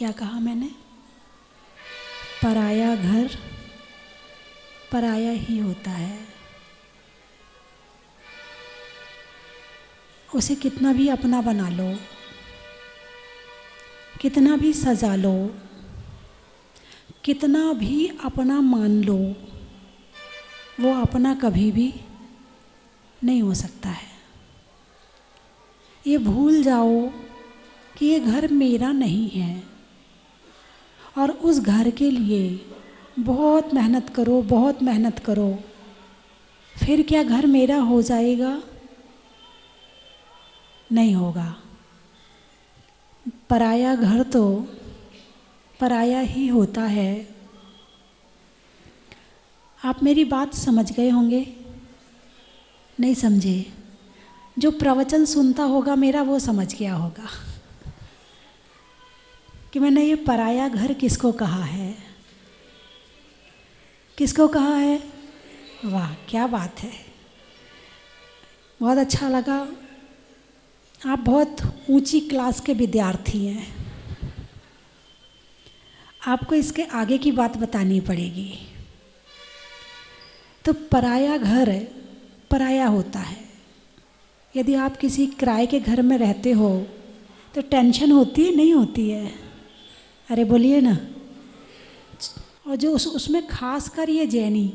क्या कहा मैंने? पराया घर पराया ही होता है। उसे कितना भी अपना बना लो, कितना भी सजा लो, कितना भी अपना मान लो, वो अपना कभी भी नहीं हो सकता है। ये भूल जाओ कि ये घर मेरा नहीं है, और उस घर के लिए बहुत मेहनत करो, बहुत मेहनत करो, फिर क्या घर मेरा हो जाएगा? नहीं होगा। पराया घर तो पराया ही होता है। आप मेरी बात समझ गए होंगे? नहीं समझे? जो प्रवचन सुनता होगा मेरा वो समझ गया होगा कि मैंने ये पराया घर किसको कहा है, किसको कहा है। वाह क्या बात है, बहुत अच्छा लगा। आप बहुत ऊंची क्लास के विद्यार्थी हैं। आपको इसके आगे की बात बतानी पड़ेगी। तो पराया घर पराया होता है। यदि आप किसी किराए के घर में रहते हो तो टेंशन होती है, नहीं होती है? अरे बोलिए ना। और जो उसमें खास कर ये जैनी,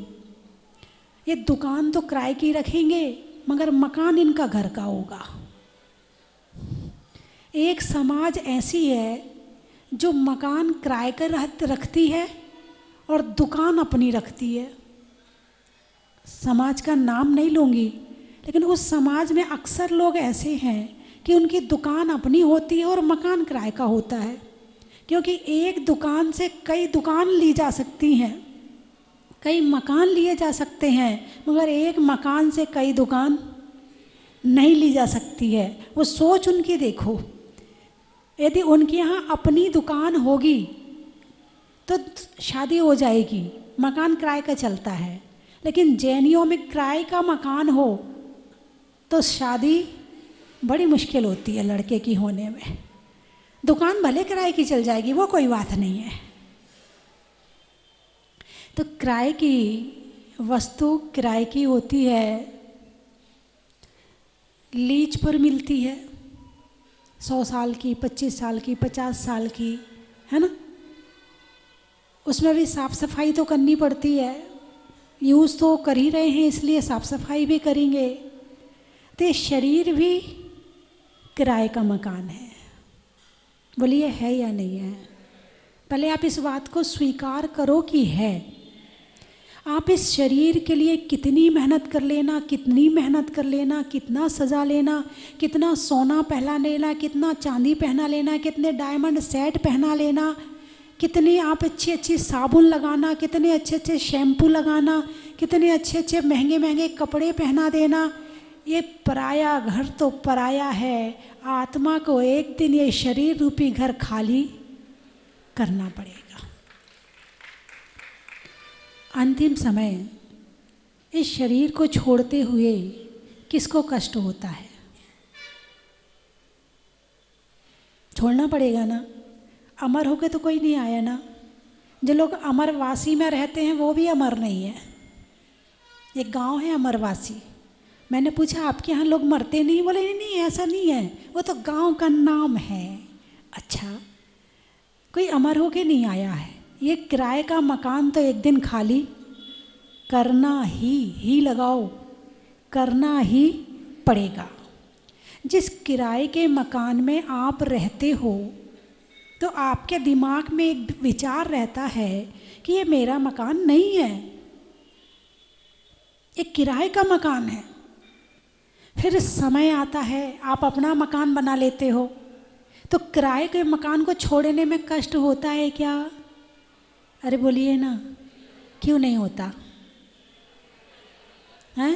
ये दुकान तो किराए की रखेंगे मगर मकान इनका घर का होगा। एक समाज ऐसी है जो मकान किराए का रखती है और दुकान अपनी रखती है। समाज का नाम नहीं लूँगी, लेकिन उस समाज में अक्सर लोग ऐसे हैं कि उनकी दुकान अपनी होती है और मकान किराए का होता है। क्योंकि एक दुकान से कई दुकान ली जा सकती हैं, कई मकान लिए जा सकते हैं, मगर एक मकान से कई दुकान नहीं ली जा सकती है। वो सोच उनकी देखो। यदि उनके यहाँ अपनी दुकान होगी तो शादी हो जाएगी, मकान किराए का चलता है। लेकिन जैनियों में किराए का मकान हो तो शादी बड़ी मुश्किल होती है लड़के की होने में। दुकान भले किराए की चल जाएगी, वो कोई बात नहीं है। तो किराए की वस्तु किराए की होती है, लीज पर मिलती है, 100 साल की, 25 साल की, 50 साल की, है ना। उसमें भी साफ़ सफाई तो करनी पड़ती है। यूज़ तो कर ही रहे हैं, इसलिए साफ़ सफाई भी करेंगे। तो ये शरीर भी किराए का मकान है। बोलिए है या नहीं है? पहले आप इस बात को स्वीकार करो कि है। आप इस शरीर के लिए कितनी मेहनत कर लेना, कितनी मेहनत कर लेना, कितना सजा लेना, कितना सोना पहना लेना, कितना चांदी पहना लेना, कितने डायमंड सेट पहना लेना, कितनी आप अच्छी अच्छी साबुन लगाना, कितने अच्छे अच्छे शैम्पू लगाना, कितने अच्छे अच्छे महंगे महंगे कपड़े पहना देना, ये पराया घर तो पराया है। आत्मा को एक दिन ये शरीर रूपी घर खाली करना पड़ेगा। अंतिम समय इस शरीर को छोड़ते हुए किसको कष्ट होता है? छोड़ना पड़ेगा ना। अमर होके तो कोई नहीं आया ना। जो लोग अमरवासी में रहते हैं वो भी अमर नहीं है। एक गांव है अमरवासी। मैंने पूछा आपके यहाँ लोग मरते नहीं? बोले नहीं नहीं ऐसा नहीं है, वो तो गांव का नाम है। अच्छा, कोई अमर होके नहीं आया है। ये किराए का मकान तो एक दिन खाली करना ही लगाओ, करना ही पड़ेगा। जिस किराए के मकान में आप रहते हो तो आपके दिमाग में एक विचार रहता है कि ये मेरा मकान नहीं है, ये किराए का मकान है। फिर समय आता है आप अपना मकान बना लेते हो, तो किराए के मकान को छोड़ने में कष्ट होता है क्या? अरे बोलिए ना, क्यों नहीं होता है?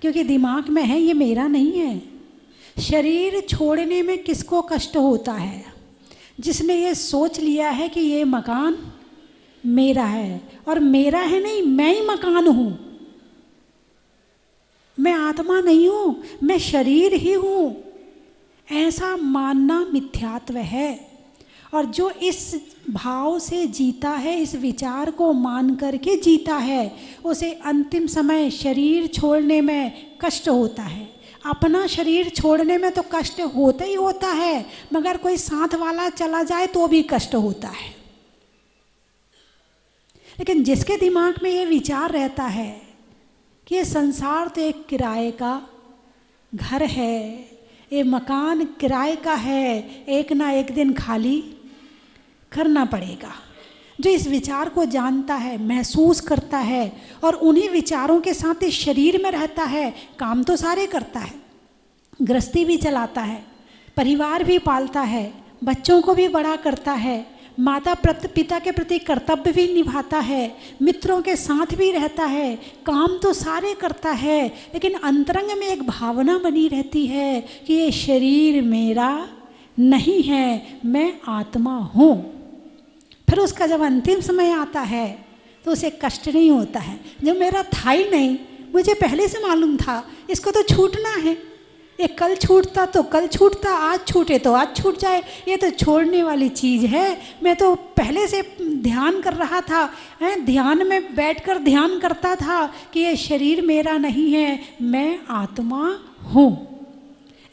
क्योंकि दिमाग में है ये मेरा नहीं है। शरीर छोड़ने में किसको कष्ट होता है? जिसने ये सोच लिया है कि ये मकान मेरा है, और मेरा है नहीं, मैं ही मकान हूँ। मैं आत्मा नहीं हूँ, मैं शरीर ही हूँ। ऐसा मानना मिथ्यात्व है। और जो इस भाव से जीता है, इस विचार को मान करके जीता है, उसे अंतिम समय शरीर छोड़ने में कष्ट होता है। अपना शरीर छोड़ने में तो कष्ट होता ही होता है, मगर कोई साथ वाला चला जाए तो भी कष्ट होता है। लेकिन जिसके दिमाग में ये विचार रहता है कि ये संसार तो एक किराए का घर है, ये मकान किराए का है, एक ना एक दिन खाली करना पड़ेगा, जो इस विचार को जानता है, महसूस करता है और उन्हीं विचारों के साथ इस शरीर में रहता है, काम तो सारे करता है, गृहस्थी भी चलाता है, परिवार भी पालता है, बच्चों को भी बड़ा करता है, माता पिता के प्रति कर्तव्य भी निभाता है, मित्रों के साथ भी रहता है, काम तो सारे करता है, लेकिन अंतरंग में एक भावना बनी रहती है कि ये शरीर मेरा नहीं है, मैं आत्मा हूँ। फिर उसका जब अंतिम समय आता है तो उसे कष्ट नहीं होता है, जो मेरा था ही नहीं, मुझे पहले से मालूम था, इसको तो छूटना है, ये कल छूटता तो कल छूटता, आज छूटे तो आज छूट जाए, ये तो छोड़ने वाली चीज़ है। मैं तो पहले से ध्यान कर रहा था, ध्यान में बैठकर ध्यान करता था कि ये शरीर मेरा नहीं है, मैं आत्मा हूँ।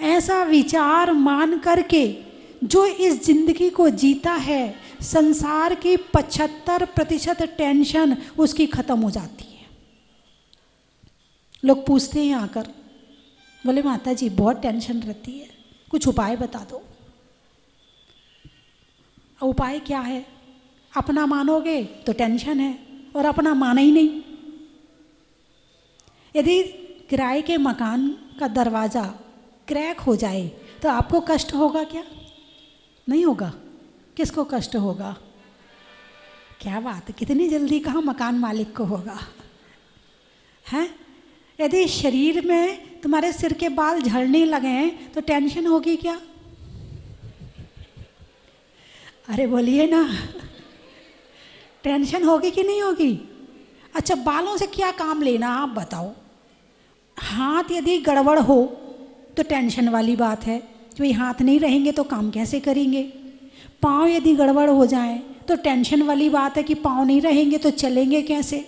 ऐसा विचार मान करके जो इस जिंदगी को जीता है, संसार की 75% टेंशन उसकी ख़त्म हो जाती है। लोग पूछते हैं आकर, बोले माता जी बहुत टेंशन रहती है, कुछ उपाय बता दो। उपाय क्या है? अपना मानोगे तो टेंशन है, और अपना माना ही नहीं। यदि किराए के मकान का दरवाज़ा क्रैक हो जाए तो आपको कष्ट होगा क्या? नहीं होगा। किसको कष्ट होगा? क्या बात, कितनी जल्दी कहा मकान मालिक को होगा, हैं? यदि शरीर में तुम्हारे सिर के बाल झड़ने लगे हैं तो टेंशन होगी क्या? अरे बोलिए ना, टेंशन होगी कि नहीं होगी? अच्छा, बालों से क्या काम लेना आप बताओ। हाथ यदि गड़बड़ हो तो टेंशन वाली बात है, जो हाथ नहीं रहेंगे तो काम कैसे करेंगे। पाँव यदि गड़बड़ हो जाए तो टेंशन वाली बात है कि पाँव नहीं रहेंगे तो चलेंगे कैसे।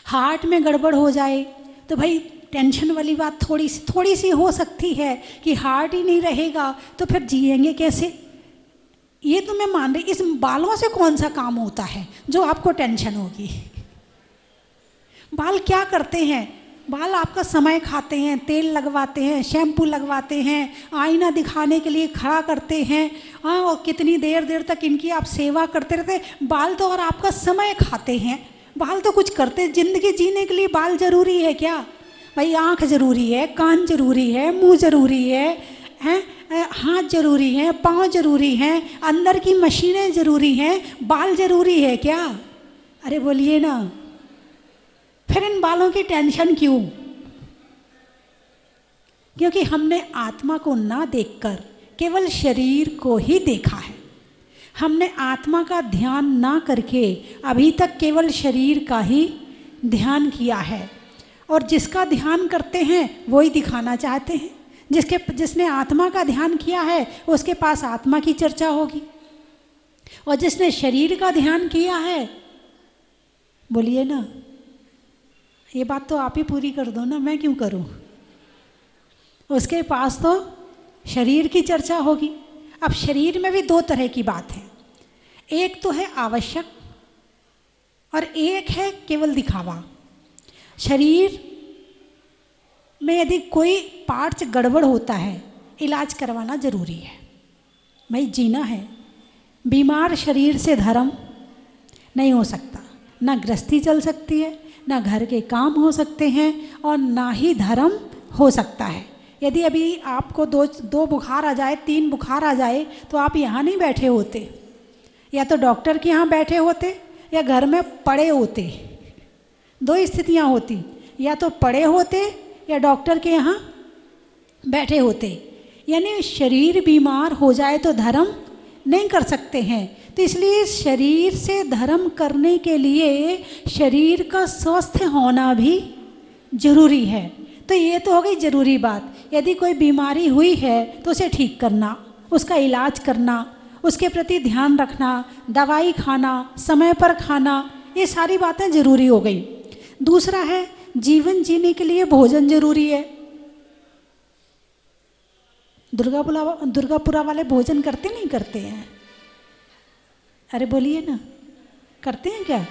हार्ट में गड़बड़ हो जाए तो भाई टेंशन वाली बात थोड़ी सी हो सकती है कि हार्ट ही नहीं रहेगा तो फिर जिएंगे कैसे। ये तो मैं मान रही, इस बालों से कौन सा काम होता है जो आपको टेंशन होगी। बाल क्या करते हैं? बाल आपका समय खाते हैं, तेल लगवाते हैं, शैम्पू लगवाते हैं, आईना दिखाने के लिए खड़ा करते हैं, हाँ, और कितनी देर तक इनकी आप सेवा करते रहते हैं। बाल तो और आपका समय खाते हैं, बाल तो कुछ करते। ज़िंदगी जीने के लिए बाल ज़रूरी है क्या भाई? आँख ज़रूरी है, कान ज़रूरी है, मुँह ज़रूरी है, हाथ ज़रूरी है, पाँव ज़रूरी हैं, अंदर की मशीनें ज़रूरी हैं, बाल ज़रूरी है क्या? अरे बोलिए ना, फिर इन बालों की टेंशन क्यों? क्योंकि हमने आत्मा को ना देखकर केवल शरीर को ही देखा है। हमने आत्मा का ध्यान ना करके अभी तक केवल शरीर का ही ध्यान किया है, और जिसका ध्यान करते हैं वही दिखाना चाहते हैं। जिसने आत्मा का ध्यान किया है उसके पास आत्मा की चर्चा होगी, और जिसने शरीर का ध्यान किया है, बोलिए ना, ये बात तो आप ही पूरी कर दो ना, मैं क्यों करूं? उसके पास तो शरीर की चर्चा होगी। अब शरीर में भी दो तरह की बात है, एक तो है आवश्यक और एक है केवल दिखावा। शरीर में यदि कोई पार्ट्स गड़बड़ होता है, इलाज करवाना ज़रूरी है। भाई जीना है, बीमार शरीर से धर्म नहीं हो सकता, ना गृहस्थी चल सकती है, ना घर के काम हो सकते हैं, और ना ही धर्म हो सकता है। यदि अभी आपको दो बुखार आ जाए, 3 बुखार आ जाए, तो आप यहाँ नहीं बैठे होते, या तो डॉक्टर के यहाँ बैठे होते या घर में पड़े होते। 2 स्थितियाँ होती, या तो पड़े होते या डॉक्टर के यहाँ बैठे होते। यानी शरीर बीमार हो जाए तो धर्म नहीं कर सकते हैं। तो इसलिए शरीर से धर्म करने के लिए शरीर का स्वस्थ होना भी जरूरी है। तो ये तो हो गई ज़रूरी बात। यदि कोई बीमारी हुई है तो उसे ठीक करना, उसका इलाज करना, उसके प्रति ध्यान रखना, दवाई खाना, समय पर खाना, ये सारी बातें जरूरी हो गई। दूसरा है जीवन जीने के लिए भोजन जरूरी है। दुर्गापुरा वाले भोजन करते नहीं करते हैं? अरे बोलिए ना, करते हैं क्या?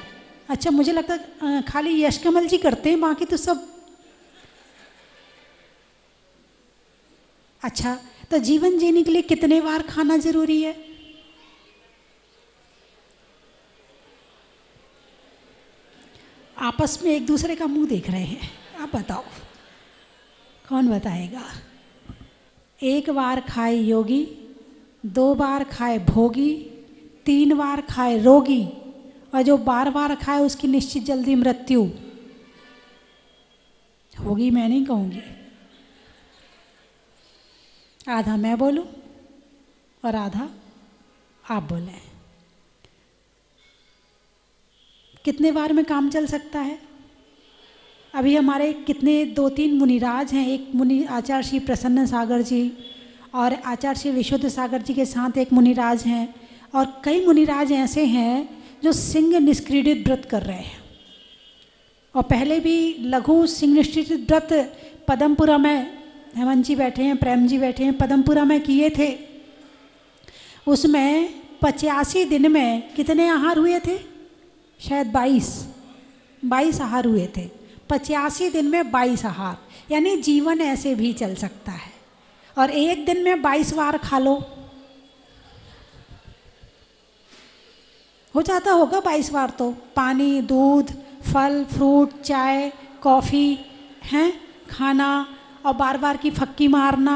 अच्छा, मुझे लगता खाली यश कमल जी करते हैं, बाकी तो सब। अच्छा, तो जीवन जीने के लिए कितने बार खाना जरूरी है? आपस में एक दूसरे का मुंह देख रहे हैं, आप बताओ कौन बताएगा? 1 बार खाए योगी, 2 बार खाए भोगी, 3 बार खाए रोगी, और जो बार बार खाए उसकी निश्चित जल्दी मृत्यु होगी। मैं नहीं कहूँगी, आधा मैं बोलूँ और आधा आप बोलें। कितने बार में काम चल सकता है? अभी हमारे कितने 2-3 मुनिराज हैं। एक मुनि आचार्य श्री प्रसन्न सागर जी और आचार्य श्री विशुद्ध सागर जी के साथ एक मुनिराज हैं, और कई मुनिराज ऐसे हैं जो सिंह निष्क्रीडित व्रत कर रहे हैं। और पहले भी लघु सिंह निष्क्रीडित व्रत पदमपुरा में, हेमंत जी बैठे हैं, प्रेम जी बैठे हैं, पदमपुरा में किए थे। उसमें 85 दिन में कितने आहार हुए थे? शायद 22 आहार हुए थे। 85 दिन में 22 आहार, यानी जीवन ऐसे भी चल सकता है। और एक दिन में 22 बार खा लो, हो जाता होगा 22 बार। तो पानी, दूध, फल फ्रूट, चाय, कॉफ़ी हैं खाना, और बार बार की फक्की मारना।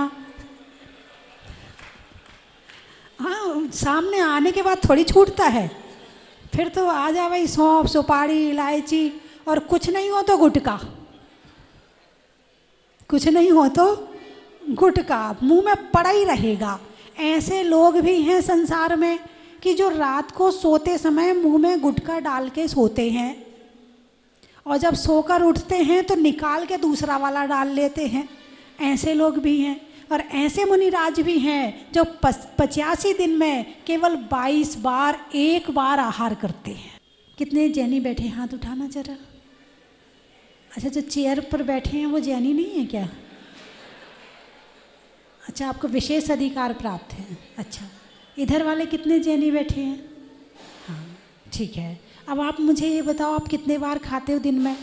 हाँ, सामने आने के बाद थोड़ी छूटता है, फिर तो आ जा भाई सौंफ, सुपारी, इलायची, और कुछ नहीं हो तो गुटखा, कुछ नहीं हो तो गुटखा मुंह में पड़ा ही रहेगा। ऐसे लोग भी हैं संसार में कि जो रात को सोते समय मुंह में गुटखा डाल के सोते हैं, और जब सोकर उठते हैं तो निकाल के दूसरा वाला डाल लेते हैं। ऐसे लोग भी हैं। और ऐसे मुनिराज भी हैं जो 85 दिन में केवल 22 बार 1 बार आहार करते हैं। कितने जैनी बैठे? हाथ उठाना जरा। अच्छा, जो चेयर पर बैठे हैं वो जैनी नहीं है क्या? अच्छा, आपको विशेष अधिकार प्राप्त है। अच्छा, इधर वाले कितने जैनी बैठे हैं? हाँ, ठीक है। अब आप मुझे ये बताओ, आप कितने बार खाते हो दिन में?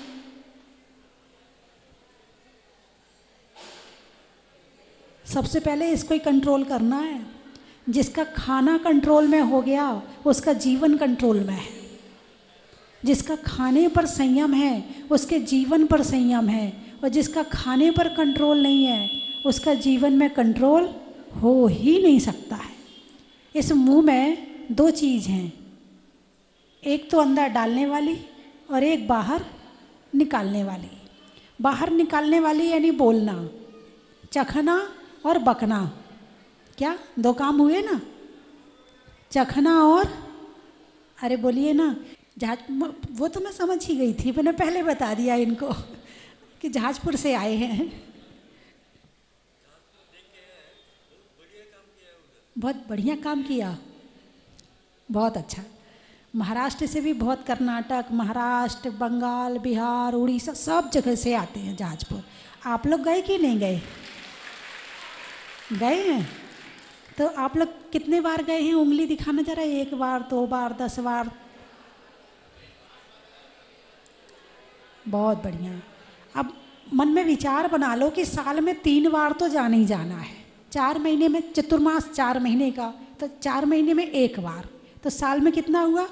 सबसे पहले इसको ही कंट्रोल करना है। जिसका खाना कंट्रोल में हो गया उसका जीवन कंट्रोल में है। जिसका खाने पर संयम है उसके जीवन पर संयम है, और जिसका खाने पर कंट्रोल नहीं है उसका जीवन में कंट्रोल हो ही नहीं सकता है। इस मुंह में 2 चीज़ हैं, एक तो अंदर डालने वाली और एक बाहर निकालने वाली। बाहर निकालने वाली यानी बोलना, चखना और बकना। क्या 2 काम हुए ना? चखना और, अरे बोलिए ना, जहाज, वो तो मैं समझ ही गई थी, मैंने पहले बता दिया इनको कि जहाजपुर से आए हैं। बहुत बढ़िया काम किया, बहुत अच्छा। महाराष्ट्र से भी बहुत, कर्नाटक, महाराष्ट्र, बंगाल, बिहार, उड़ीसा, सब जगह से आते हैं जहाजपुर। आप लोग गए कि नहीं गए? गए हैं? तो आप लोग कितने बार गए हैं? उंगली दिखाना जरा। 1 बार, 2 बार, 10 बार? बहुत बढ़िया। अब मन में विचार बना लो कि साल में 3 बार तो जाना ही जाना है। 4 महीने में, चतुर्मास 4 महीने का, तो 4 महीने में 1 बार, तो साल में कितना हुआ?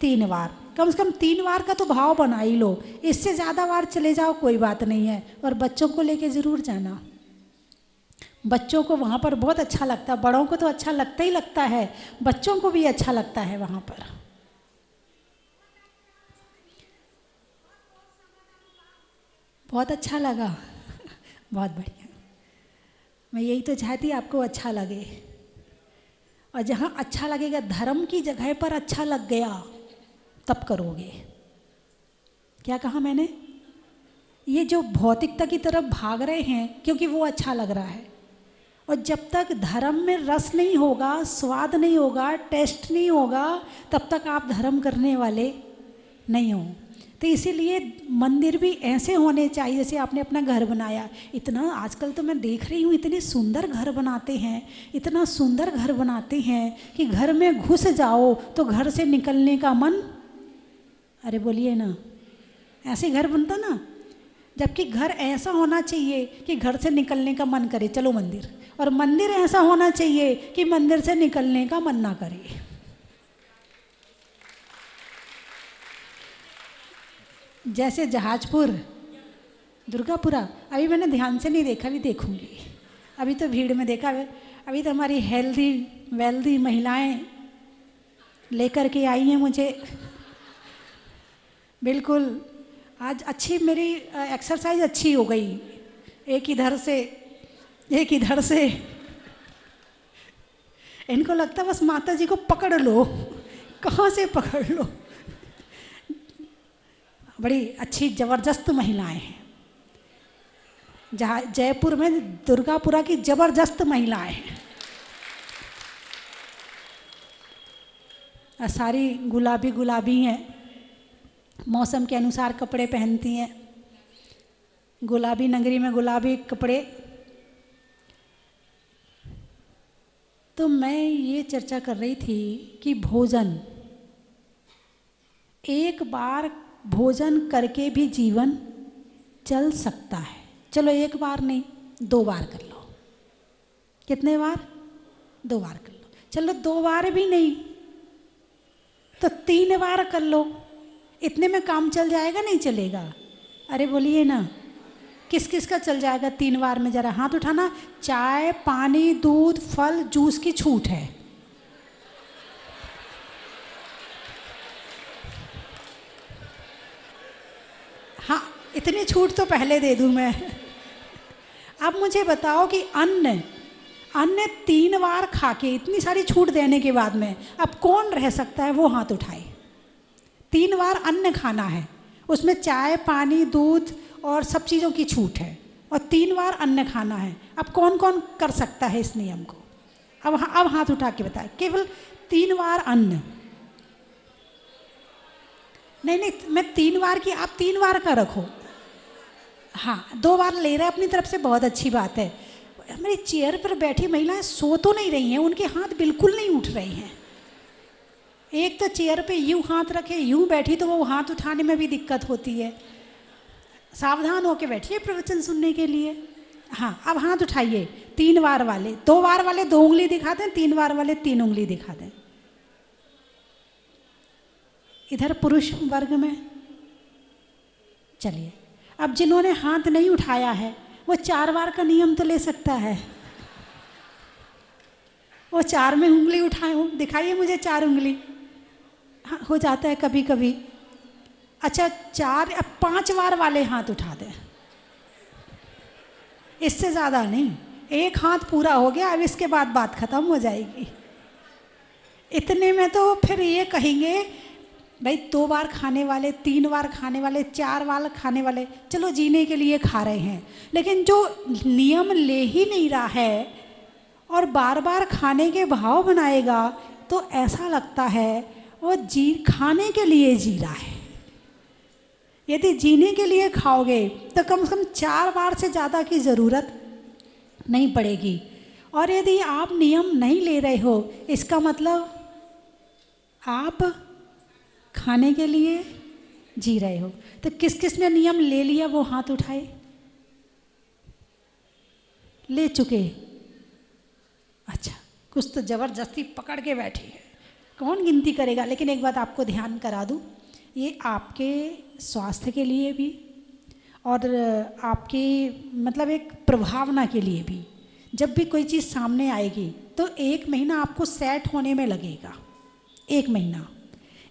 3 बार। कम से कम 3 बार का तो भाव बना ही लो। इससे ज़्यादा बार चले जाओ कोई बात नहीं है। और बच्चों को लेके ज़रूर जाना। बच्चों को वहाँ पर बहुत अच्छा लगता है। बड़ों को तो अच्छा लगता ही लगता है, बच्चों को भी अच्छा लगता है वहाँ पर। बहुत अच्छा लगा बहुत बढ़िया। मैं यही तो चाहती, आपको अच्छा लगे। और जहाँ अच्छा लगेगा, धर्म की जगह पर अच्छा लग गया, तब करोगे। क्या कहा मैंने? ये जो भौतिकता की तरफ भाग रहे हैं क्योंकि वो अच्छा लग रहा है, और जब तक धर्म में रस नहीं होगा, स्वाद नहीं होगा, टेस्ट नहीं होगा, तब तक आप धर्म करने वाले नहीं हो। तो इसीलिए मंदिर भी ऐसे होने चाहिए जैसे आपने अपना घर बनाया। इतना आजकल तो मैं देख रही हूँ इतने सुंदर घर बनाते हैं, इतना सुंदर घर बनाते हैं कि घर में घुस जाओ तो घर से निकलने का मन, अरे बोलिए ना, ऐसे घर बनता ना। जबकि घर ऐसा होना चाहिए कि घर से निकलने का मन करे, चलो मंदिर, और मंदिर ऐसा होना चाहिए कि मंदिर से निकलने का मन ना करे। जैसे जहाजपुर, दुर्गापुरा, अभी मैंने ध्यान से नहीं देखा, अभी देखूंगी, अभी तो भीड़ में देखा। अभी तो हमारी हेल्दी वेल्दी महिलाएं लेकर के आई हैं मुझे, बिल्कुल आज अच्छी मेरी एक्सरसाइज अच्छी हो गई। एक इधर से इनको लगता बस माता जी को पकड़ लो, कहाँ से पकड़ लो। बड़ी अच्छी ज़बरदस्त महिलाएं हैं जहाँ जयपुर में, दुर्गापुरा की ज़बरदस्त महिलाएं हैं। सारी गुलाबी गुलाबी हैं, मौसम के अनुसार कपड़े पहनती हैं, गुलाबी नगरी में गुलाबी कपड़े। तो मैं ये चर्चा कर रही थी कि भोजन, एक बार भोजन करके भी जीवन चल सकता है। चलो एक बार नहीं, 2 बार कर लो। कितने बार? 2 बार कर लो। चलो 2 बार भी नहीं तो 3 बार कर लो। इतने में काम चल जाएगा नहीं चलेगा? अरे बोलिए ना, किस किस का चल जाएगा 3 बार में? जरा हाथ उठाना। चाय, पानी, दूध, फल, जूस की छूट है। हाँ, इतनी छूट तो पहले दे दूं मैं। अब मुझे बताओ कि अन्न 3 बार खा के इतनी सारी छूट देने के बाद में अब कौन रह सकता है? वो हाथ उठाए। 3 बार अन्न खाना है, उसमें चाय, पानी, दूध और सब चीज़ों की छूट है, और 3 बार अन्न खाना है। अब कौन कौन कर सकता है इस नियम को? अब हाथ उठा के बताए। केवल 3 बार अन्न, नहीं, मैं 3 बार की, आप 3 बार का रखो। हाँ, 2 बार ले रहे हैं अपनी तरफ से, बहुत अच्छी बात है। हमारी चेयर पर बैठी महिलाएं सो तो नहीं रही हैं, उनके हाथ बिल्कुल नहीं उठ रहे हैं। एक तो चेयर पे यूं हाथ रखे, यूं बैठी, तो वो हाथ उठाने में भी दिक्कत होती है। सावधान होके बैठिए प्रवचन सुनने के लिए। हाँ, अब हाथ उठाइए। 3 बार वाले, 2 बार वाले 2 उंगली दिखा दें, 3 बार वाले 3 उंगली दिखा दें। इधर पुरुष वर्ग में चलिए। अब जिन्होंने हाथ नहीं उठाया है वो 4 बार का नियम तो ले सकता है। वो 4 में उंगली उठाए हो, दिखाइए मुझे 4 उंगली। हाँ, हो जाता है कभी कभी। अच्छा, 4, अब 5 बार वाले हाथ उठा दें, इससे ज़्यादा नहीं। 1 हाथ पूरा हो गया, अब इसके बाद बात खत्म हो जाएगी। इतने में तो फिर ये कहेंगे भाई 2 बार खाने वाले, 3 बार खाने वाले, 4 बार खाने वाले, चलो जीने के लिए खा रहे हैं, लेकिन जो नियम ले ही नहीं रहा है और बार बार खाने के भाव बनाएगा तो ऐसा लगता है वो खाने के लिए जी रहा है। यदि जीने के लिए खाओगे तो कम से कम 4 बार से ज़्यादा की ज़रूरत नहीं पड़ेगी। और यदि आप नियम नहीं ले रहे हो, इसका मतलब आप खाने के लिए जी रहे हो। तो किस किस ने नियम ले लिया वो हाथ उठाए। ले चुके? अच्छा, कुछ तो ज़बरदस्ती पकड़ के बैठी है, कौन गिनती करेगा। लेकिन एक बात आपको ध्यान करा दूँ, ये आपके स्वास्थ्य के लिए भी और आपकी मतलब एक प्रभावना के लिए भी। जब भी कोई चीज़ सामने आएगी तो 1 महीना आपको सेट होने में लगेगा। 1 महीना,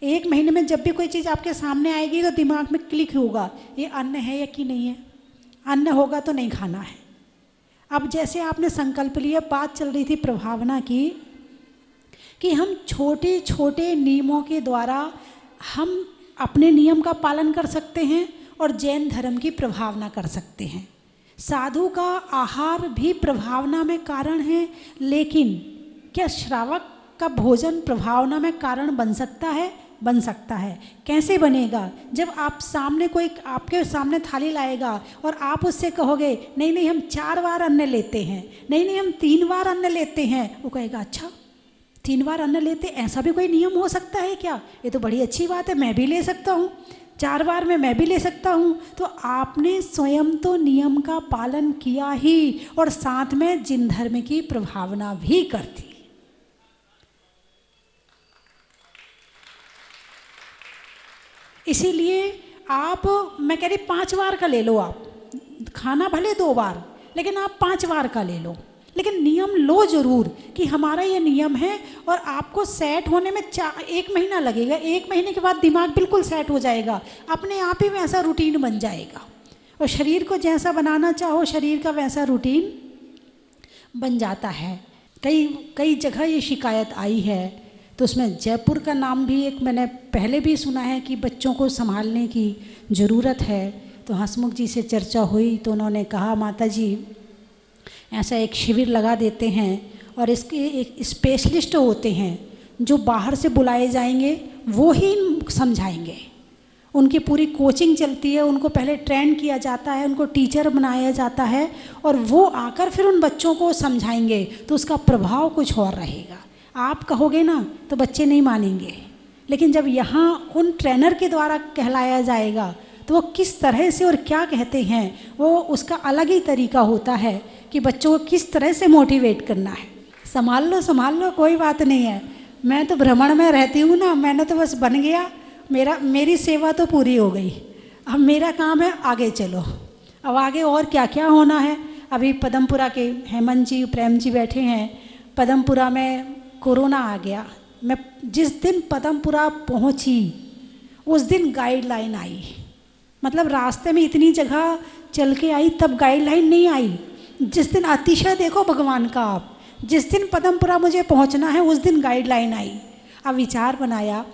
1 महीने में जब भी कोई चीज़ आपके सामने आएगी तो दिमाग में क्लिक होगा, ये अन्न है या कि नहीं है। अन्न होगा तो नहीं खाना है। अब जैसे आपने संकल्प लिया, बात चल रही थी प्रभावना की, कि हम छोटे छोटे नियमों के द्वारा हम अपने नियम का पालन कर सकते हैं और जैन धर्म की प्रभावना कर सकते हैं। साधु का आहार भी प्रभावना में कारण है, लेकिन क्या श्रावक का भोजन प्रभावना में कारण बन सकता है? बन सकता है। कैसे बनेगा? जब आप सामने कोई आपके सामने थाली लाएगा और आप उससे कहोगे नहीं नहीं हम 4 बार अन्न लेते हैं, नहीं नहीं हम 3 बार अन्न लेते हैं, वो कहेगा अच्छा 3 बार अन्न लेते, ऐसा भी कोई नियम हो सकता है क्या? ये तो बड़ी अच्छी बात है, मैं भी ले सकता हूँ, 4 बार में मैं भी ले सकता हूँ। तो आपने स्वयं तो नियम का पालन किया ही और साथ में जिन धर्म की प्रभावना भी कर दी। इसीलिए आप, मैं कह रही 5 बार का ले लो, आप खाना भले 2 बार, लेकिन आप 5 बार का ले लो, लेकिन नियम लो जरूर कि हमारा ये नियम है। और आपको सेट होने में 1 महीना लगेगा, 1 महीने के बाद दिमाग बिल्कुल सेट हो जाएगा, अपने आप ही वैसा रूटीन बन जाएगा। और शरीर को जैसा बनाना चाहो शरीर का वैसा रूटीन बन जाता है। कई जगह ये शिकायत आई है, तो उसमें जयपुर का नाम भी एक मैंने पहले भी सुना है कि बच्चों को संभालने की ज़रूरत है। तो हंसमुख जी से चर्चा हुई तो उन्होंने कहा माता जी ऐसा एक शिविर लगा देते हैं और इसके एक स्पेशलिस्ट होते हैं जो बाहर से बुलाए जाएंगे, वो ही समझाएंगे। उनकी पूरी कोचिंग चलती है, उनको पहले ट्रेन किया जाता है, उनको टीचर बनाया जाता है और वो आकर फिर उन बच्चों को समझाएंगे, तो उसका प्रभाव कुछ और रहेगा। आप कहोगे ना तो बच्चे नहीं मानेंगे, लेकिन जब यहाँ उन ट्रेनर के द्वारा कहलाया जाएगा तो वो किस तरह से और क्या कहते हैं, वो उसका अलग ही तरीका होता है कि बच्चों को किस तरह से मोटिवेट करना है। संभाल लो कोई बात नहीं है, मैं तो भ्रमण में रहती हूँ ना, मैंने तो बस बन गया, मेरी सेवा तो पूरी हो गई, अब मेरा काम है आगे चलो। अब आगे और क्या क्या होना है। अभी पदमपुरा के हेमंत जी प्रेम जी बैठे हैं, पदमपुरा में कोरोना आ गया। मैं जिस दिन पदमपुरा पहुंची उस दिन गाइडलाइन आई, मतलब रास्ते में इतनी जगह चल के आई तब गाइडलाइन नहीं आई। जिस दिन अतिशय देखो भगवान का, आप जिस दिन पदमपुरा मुझे पहुंचना है उस दिन गाइडलाइन आई। अब विचार बनाया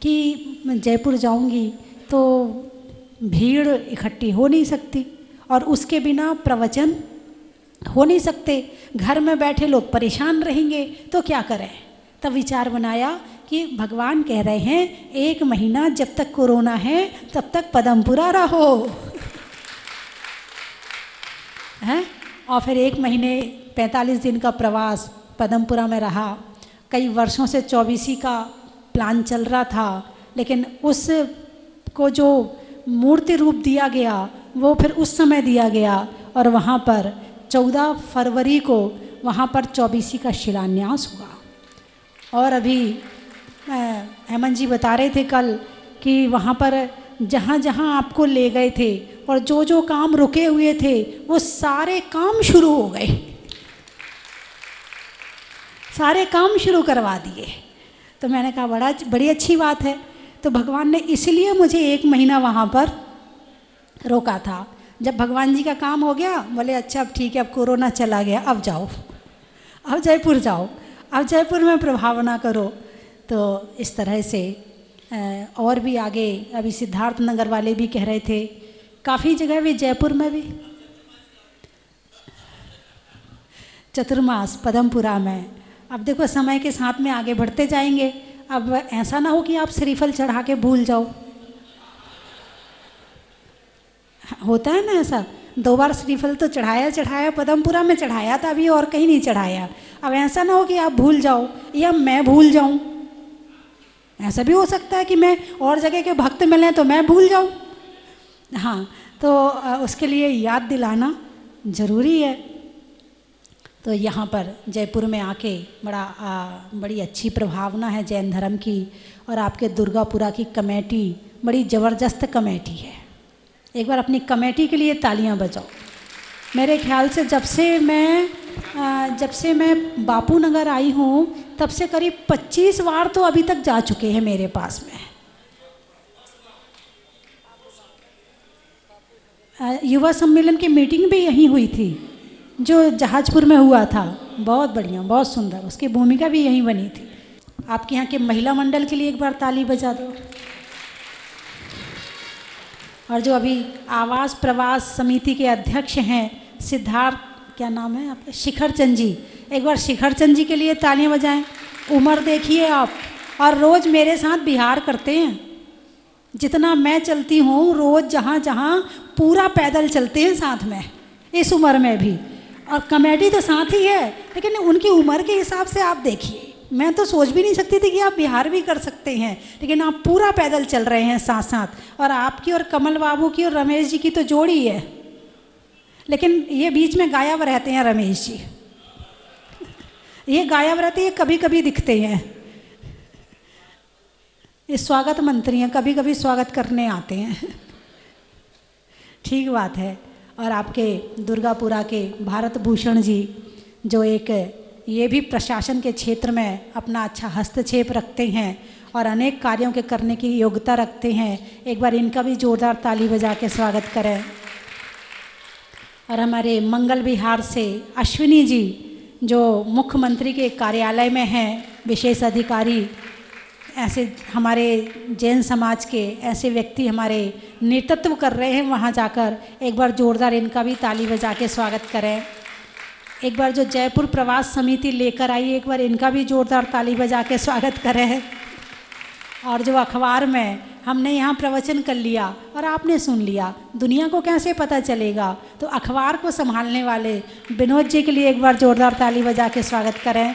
कि मैं जयपुर जाऊंगी तो भीड़ इकट्ठी हो नहीं सकती और उसके बिना प्रवचन हो नहीं सकते, घर में बैठे लोग परेशान रहेंगे, तो क्या करें। तब विचार बनाया कि भगवान कह रहे हैं 1 महीना जब तक कोरोना है तब तक पदमपुरा रहो हैं। और फिर 1 महीने 45 दिन का प्रवास पदमपुरा में रहा। कई वर्षों से 24 का प्लान चल रहा था, लेकिन उसको जो मूर्ति रूप दिया गया वो फिर उस समय दिया गया और वहाँ पर 14 फरवरी को वहाँ पर 24 का शिलान्यास हुआ। और अभी हेमंत जी बता रहे थे कल कि वहाँ पर जहाँ जहाँ आपको ले गए थे और जो जो काम रुके हुए थे वो सारे काम शुरू हो गए, सारे काम शुरू करवा दिए। तो मैंने कहा बड़ी अच्छी बात है। तो भगवान ने इसलिए मुझे 1 महीना वहाँ पर रोका था। जब भगवान जी का काम हो गया बोले अच्छा अब ठीक है, अब कोरोना चला गया, अब जाओ, अब जयपुर जाओ, अब जयपुर में प्रभावना करो। तो इस तरह से और भी आगे अभी सिद्धार्थ नगर वाले भी कह रहे थे, काफ़ी जगह भी जयपुर में भी चतुर्मास पदमपुरा में। अब देखो समय के साथ में आगे बढ़ते जाएंगे। अब ऐसा ना हो कि आप श्रीफल चढ़ा के भूल जाओ, होता है ना ऐसा, 2 बार श्रीफल तो चढ़ाया पदमपुरा में चढ़ाया था अभी और कहीं नहीं चढ़ाया। अब ऐसा ना हो कि आप भूल जाओ या मैं भूल जाऊं, ऐसा भी हो सकता है कि मैं और जगह के भक्त मिले तो मैं भूल जाऊं। हाँ, तो उसके लिए याद दिलाना ज़रूरी है। तो यहाँ पर जयपुर में आके बड़ी अच्छी प्रभावना है जैन धर्म की। और आपके दुर्गापुरा की कमेटी बड़ी ज़बरदस्त कमेटी है। एक बार अपनी कमेटी के लिए तालियां बजाओ। मेरे ख्याल से जब से मैं बापू नगर आई हूँ तब से करीब 25 बार तो अभी तक जा चुके हैं मेरे पास में। युवा सम्मेलन की मीटिंग भी यहीं हुई थी जो जहाजपुर में हुआ था, बहुत बढ़िया, बहुत सुंदर, उसकी भूमिका भी यहीं बनी थी। आपके यहाँ के महिला मंडल के लिए एक बार ताली बजा दो। और जो अभी आवास प्रवास समिति के अध्यक्ष हैं सिद्धार्थ, क्या नाम है आपका, शिखर चंद जी। एक बार शिखर चंद जी के लिए तालियां बजाएं। उम्र देखिए आप, और रोज़ मेरे साथ बिहार करते हैं। जितना मैं चलती हूँ रोज़, जहाँ जहाँ पूरा पैदल चलते हैं साथ में, इस उम्र में भी। और कमेटी तो साथ ही है, लेकिन उनकी उम्र के हिसाब से आप देखिए, मैं तो सोच भी नहीं सकती थी कि आप बिहार भी कर सकते हैं, लेकिन आप पूरा पैदल चल रहे हैं साथ साथ। और आपकी और कमल बाबू की और रमेश जी की तो जोड़ी है, लेकिन ये बीच में गायब रहते हैं रमेश जी। ये गायब रहते हैं, कभी कभी दिखते हैं। ये स्वागत मंत्री हैं, कभी कभी स्वागत करने आते हैं। ठीक बात है। और आपके दुर्गापुरा के भारत भूषण जी, जो एक ये भी प्रशासन के क्षेत्र में अपना अच्छा हस्तक्षेप रखते हैं और अनेक कार्यों के करने की योग्यता रखते हैं। एक बार इनका भी जोरदार ताली बजा के स्वागत करें। और हमारे मंगल विहार से अश्विनी जी, जो मुख्यमंत्री के कार्यालय में हैं, विशेष अधिकारी, ऐसे हमारे जैन समाज के ऐसे व्यक्ति हमारे नेतृत्व कर रहे हैं वहाँ जाकर। एक बार जोरदार इनका भी ताली बजा के स्वागत करें। एक बार जो जयपुर प्रवास समिति लेकर आई, एक बार इनका भी जोरदार ताली बजा के स्वागत करें। और जो अखबार में हमने यहाँ प्रवचन कर लिया और आपने सुन लिया, दुनिया को कैसे पता चलेगा, तो अखबार को संभालने वाले विनोद जी के लिए एक बार जोरदार ताली बजा के स्वागत करें।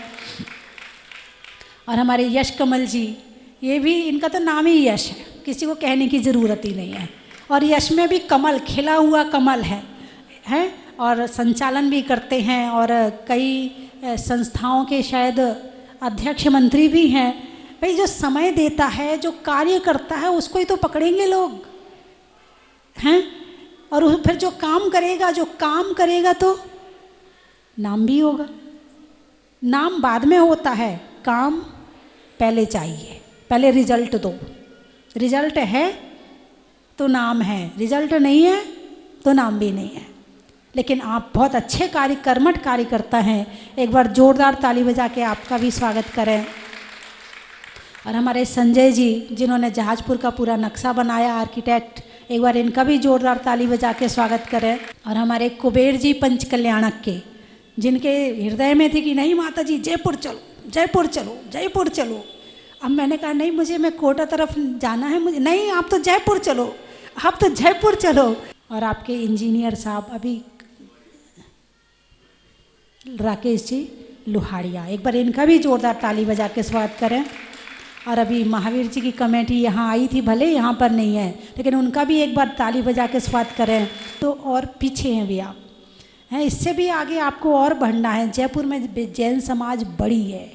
और हमारे यश कमल जी, ये भी, इनका तो नाम ही यश है, किसी को कहने की ज़रूरत ही नहीं है। और यश में भी कमल, खिला हुआ कमल है। और संचालन भी करते हैं और कई संस्थाओं के शायद अध्यक्ष मंत्री भी हैं। भाई जो समय देता है, जो कार्य करता है, उसको ही तो पकड़ेंगे लोग हैं। और फिर जो काम करेगा तो नाम भी होगा। नाम बाद में होता है, काम पहले चाहिए। पहले रिजल्ट दो, रिजल्ट है तो नाम है, रिजल्ट नहीं है तो नाम भी नहीं है। लेकिन आप बहुत अच्छे कार्य, कर्मठ कार्य करता हैं। एक बार जोरदार ताली बजा के आपका भी स्वागत करें। और हमारे संजय जी, जिन्होंने जहाजपुर का पूरा नक्शा बनाया, आर्किटेक्ट, एक बार इनका भी जोरदार ताली बजा के स्वागत करें। और हमारे कुबेर जी पंच कल्याणक के, जिनके हृदय में थी कि नहीं माता जी जयपुर चलो, जयपुर चलो, जयपुर चलो। अब मैंने कहा नहीं, मैं कोटा तरफ जाना है, मुझे नहीं, आप तो जयपुर चलो, आप तो जयपुर चलो। और आपके इंजीनियर साहब अभी राकेश जी लोहाड़िया, एक बार इनका भी जोरदार ताली बजा के स्वागत करें। और अभी महावीर जी की कमेटी यहाँ आई थी, भले यहाँ पर नहीं है, लेकिन उनका भी एक बार ताली बजा के स्वागत करें। तो और पीछे हैं भी आप हैं, इससे भी आगे आपको और बढ़ना है। जयपुर में जैन समाज बड़ी है,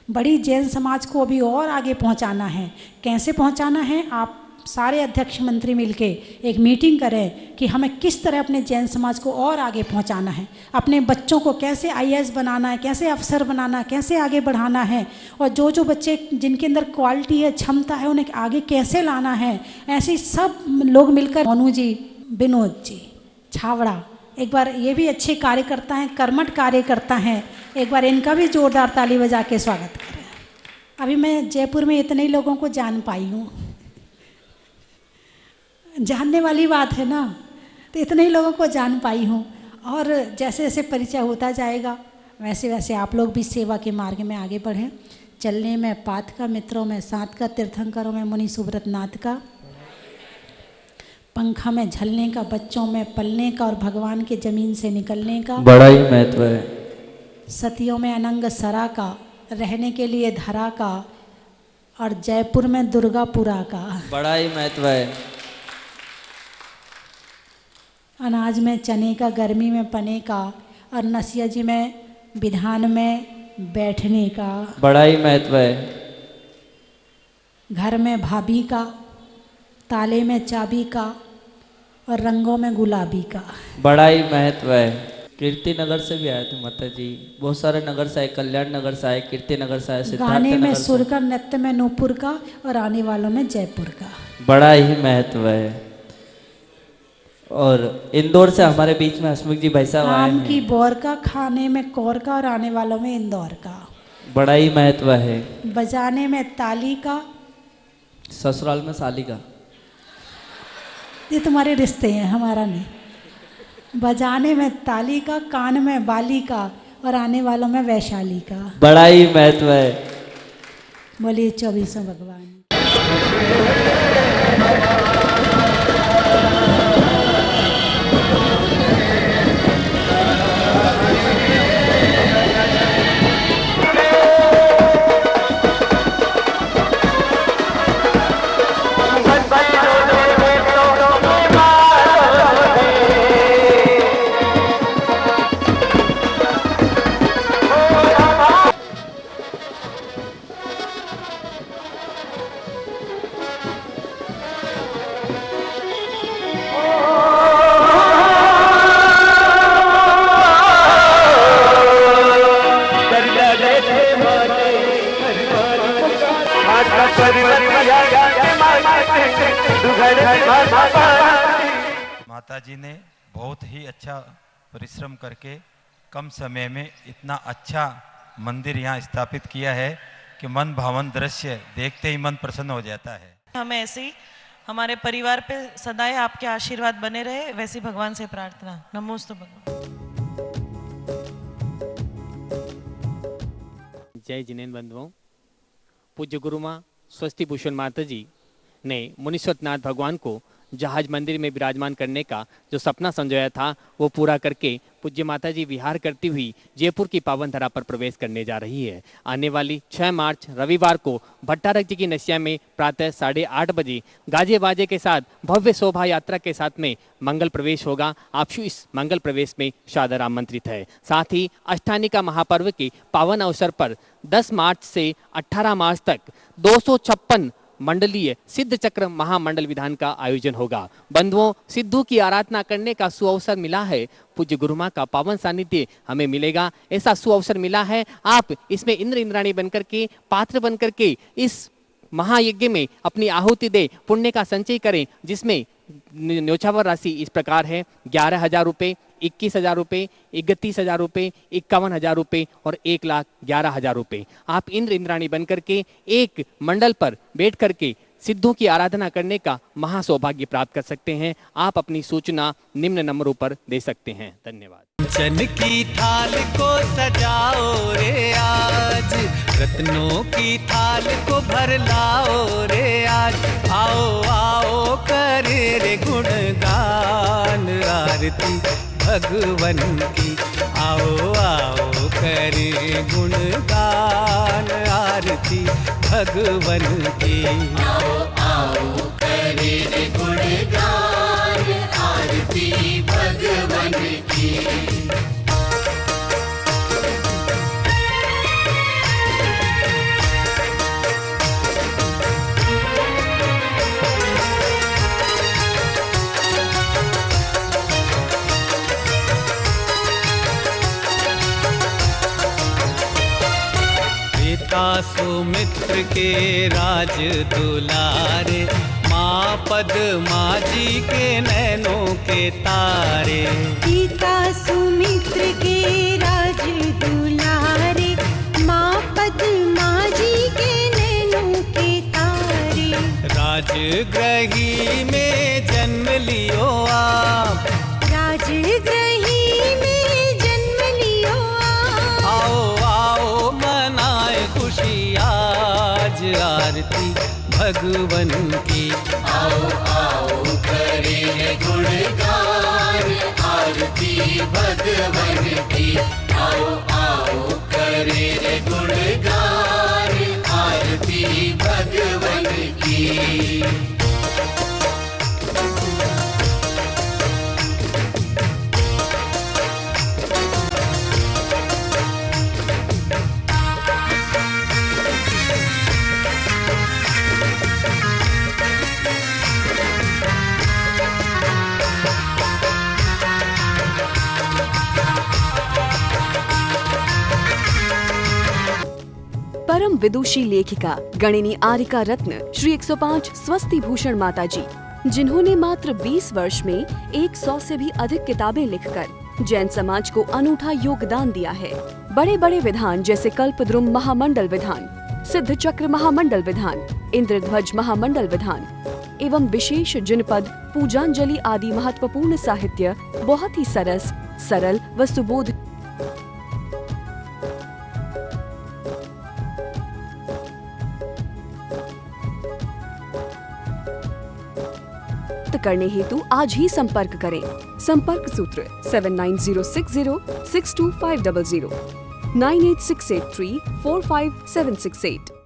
बड़ी जैन समाज को अभी और आगे पहुंचाना है। कैसे पहुंचाना है? आप सारे अध्यक्ष मंत्री मिलके एक मीटिंग करें कि हमें किस तरह अपने जैन समाज को और आगे पहुंचाना है, अपने बच्चों को कैसे आईएएस बनाना है, कैसे अफसर बनाना है, कैसे आगे बढ़ाना है। और जो जो बच्चे जिनके अंदर क्वालिटी है, क्षमता है, उन्हें आगे कैसे लाना है। ऐसे सब लोग मिलकर, मोनू जी, विनोद जी, छावड़ा, एक बार ये भी अच्छे कार्य करता है, कर्मठ कार्य करता है। एक बार इनका भी जोरदार ताली बजा के स्वागत करें। अभी मैं जयपुर में इतने ही लोगों को जान पाई हूँ, जानने वाली बात है ना, तो इतने ही लोगों को जान पाई हूँ। और जैसे जैसे परिचय होता जाएगा वैसे वैसे आप लोग भी सेवा के मार्ग में आगे बढ़ें। चलने में पात का, मित्रों में साथ का, तीर्थंकरों में मुनि सुब्रत नाथ का, पंखा में झलने का, बच्चों में पलने का और भगवान के जमीन से निकलने का बड़ा ही महत्व है। सतियों में अनंग सरा का, रहने के लिए धरा का, और जयपुर में दुर्गापुरा का बड़ा ही महत्व है। अनाज में चने का, गर्मी में पने का, और नसिया जी में विधान में बैठने का बड़ा ही महत्व है। घर में भाभी का, ताले में चाबी का, और रंगों में गुलाबी का बड़ा ही महत्व है। कीर्ति नगर से भी आए थे माता जी, बहुत सारे नगर से आए, कल्याण नगर से आए, कीर्ति नगर से आए, गाने में सुर का, नृत्य में नूपुर का, और आने वालों में जयपुर का बड़ा ही महत्व है। और इंदौर से हमारे बीच में हसमुख जी भाई साहब आए आम हैं। की बोर का, खाने में कौर का, और आने वालों में इंदौर का बड़ा ही महत्व है। बजाने में ताली का, ससुराल में साली का। ये तुम्हारे रिश्ते हैं, हमारा नहीं। बजाने में ताली का, कान में बाली का और आने वालों में वैशाली का। बड़ा ही महत्व है। बोलिए 24 भगवान। माता जी ने बहुत ही अच्छा परिश्रम करके कम समय में इतना अच्छा मंदिर यहाँ स्थापित किया है कि मन भावन दृश्य देखते ही मन प्रसन्न हो जाता है। हमें ऐसे ही हमारे परिवार पे सदाएं आपके आशीर्वाद बने रहे, वैसी भगवान से प्रार्थना। नमोस्तु भगवान। जय जिनेन्द्र बंधुओं, पूज्य गुरु माँ स्वस्ति भूषण माता जी ने मुनीश्वरनाथ भगवान को जहाज मंदिर में विराजमान करने का जो सपना संजोया था वो पूरा करके पूज्य माता जी विहार करती हुई जयपुर की पावन धरा पर प्रवेश करने जा रही है। आने वाली 6 मार्च रविवार को भट्टारक जी की नसिया में प्रातः 8:30 बजे गाजे बाजे के साथ भव्य शोभा यात्रा के साथ में मंगल प्रवेश होगा। आप इस मंगल प्रवेश में सादर आमंत्रित है। साथ ही अष्टानिका महापर्व के पावन अवसर पर 10 मार्च से 18 मार्च तक 256 मंडलीय सिद्ध चक्र महामंडल विधान का आयोजन होगा। बंधुओं, सिद्धों की आराधना करने का सुअवसर मिला है। पूज्य गुरु माँ का पावन सानिध्य हमें मिलेगा, ऐसा सुअवसर मिला है। आप इसमें इंद्र इंद्राणी बनकर के, पात्र बनकर के इस महायज्ञ में अपनी आहुति दे, पुण्य का संचय करें, जिसमें न्योछावर राशि इस प्रकार है: 11,000 रुपये, 21,000 रुपये, 31,000 रुपये, 51,000 रुपये और 1,11,000 रुपये। आप इंद्र इंद्राणी बनकर के एक मंडल पर बैठ करके सिद्धों की आराधना करने का महासौभाग्य प्राप्त कर सकते हैं। आप अपनी सूचना निम्न नंबरों पर दे सकते हैं। धन्यवाद। चन की थाल को सजाओ रे आज, रत्नों की थाल को भर लाओ रे आज। आओ आओ करे रे गुणगान आरती भगवन की। आओ आओ करे गुणगान आरती भगवन की। आओ आओ करे रे गुणगान आरती भगवन की। सुमित्र के राज दुलारे, माँ पद्मा जी के नैनों के तारे। पिता सुमित्र के राज दुलारे, माँ पद्मा जी के नैनों के तारे। राजगृही में जन्म लियो आप, राजगृही में जन्म लियो आप। आओ आओ मनाए खुशी आज आरती भगवन की। आओ आओ करे गुणगान आरती भगवन की। आओ आओ करे गुणगान आरती भगवन की। परम विदुषी लेखिका गणिनी आरिका रत्न श्री 105 स्वस्ति भूषण माता जी, जिन्होंने मात्र 20 वर्ष में 100 से भी अधिक किताबें लिखकर जैन समाज को अनूठा योगदान दिया है। बड़े बड़े विधान जैसे कल्पद्रुम महामंडल विधान, सिद्ध चक्र महामंडल विधान, इंद्रध्वज महामंडल विधान, एवं विशेष जिनपद, पूजांजलि आदि महत्वपूर्ण साहित्य बहुत ही सरस, सरल व सुबोध करने हेतु आज ही संपर्क करें। संपर्क सूत्र 7906062500 98683456768।